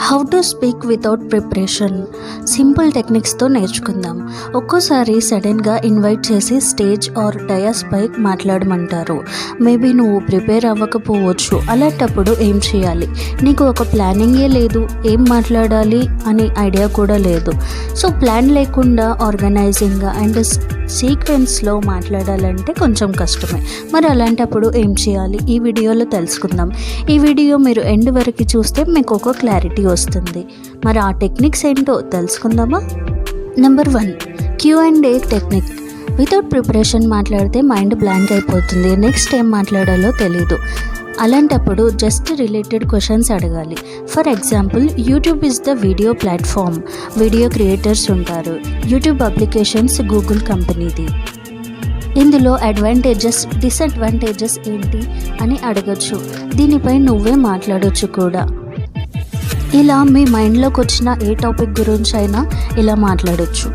How to speak without preparation, simple టెక్నిక్స్తో నేర్చుకుందాం. ఒక్కోసారి సడన్గా ఇన్వైట్ చేసి స్టేజ్ ఆర్ డయాస్ పై మాట్లాడమంటారు. మేబీ నువ్వు ప్రిపేర్ అవ్వకపోవచ్చు. అలాంటప్పుడు ఏం చేయాలి? నీకు ఒక ప్లానింగే లేదు, ఏం మాట్లాడాలి అని ఐడియా కూడా లేదు. సో ప్లాన్ లేకుండా ఆర్గనైజింగ్గా అండ్ సీక్వెన్స్లో మాట్లాడాలంటే కొంచెం కష్టమే. మరి అలాంటప్పుడు ఏం చేయాలి? ఈ వీడియోలో తెలుసుకుందాం. ఈ వీడియో మీరు ఎండ్ వరకు చూస్తే మీకు ఒక క్లారిటీ వస్తుంది. మరి ఆ టెక్నిక్స్ ఏంటో తెలుసుకుందామా? Number 1, Q&A technique. Without preparation మాట్లాడితే మైండ్ బ్లాంక్ అయిపోతుంది. నెక్స్ట్ ఏం మాట్లాడాలో తెలీదు. అలాంటప్పుడు జస్ట్ రిలేటెడ్ క్వశ్చన్స్ అడగాలి. For example, YouTube is the video platform. Video creators ఉంటారు. యూట్యూబ్ అప్లికేషన్స్ గూగుల్ కంపెనీది. ఇందులో అడ్వాంటేజెస్, డిసడ్వాంటేజెస్ ఏంటి అని అడగచ్చు. దీనిపై నువ్వే మాట్లాడొచ్చు కూడా. ఇలా మీ మైండ్లోకి వచ్చిన ఏ టాపిక్ గురించి అయినా ఇలా మాట్లాడొచ్చు.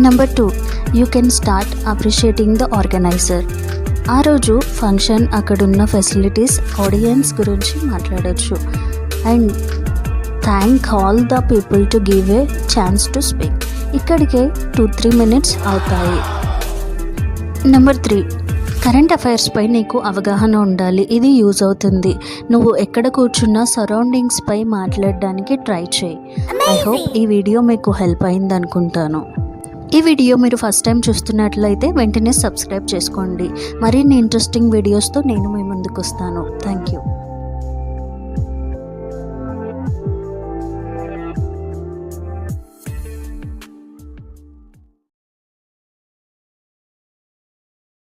Number 2, you can start appreciating the organiser. ఆ రోజు ఫంక్షన్, అక్కడున్న ఫెసిలిటీస్, ఆడియన్స్ గురించి మాట్లాడొచ్చు. And thank all the people to give a chance to speak. ఇక్కడికే 2-3 minutes అవుతాయి. నెంబర్ 3, కరెంట్ అఫైర్స్పై నీకు అవగాహన ఉండాలి. ఇది యూజ్ అవుతుంది. నువ్వు ఎక్కడ కూర్చున్నా సరౌండింగ్స్పై మాట్లాడడానికి ట్రై చేయి. ఐ హోప్ ఈ వీడియో మీకు హెల్ప్ అయింది అనుకుంటాను. ఈ వీడియో మీరు ఫస్ట్ టైం చూస్తున్నట్లయితే వెంటనే సబ్స్క్రైబ్ చేసుకోండి. మరిన్ని ఇంట్రెస్టింగ్ వీడియోస్తో నేను మీ ముందుకు వస్తాను. Thank you.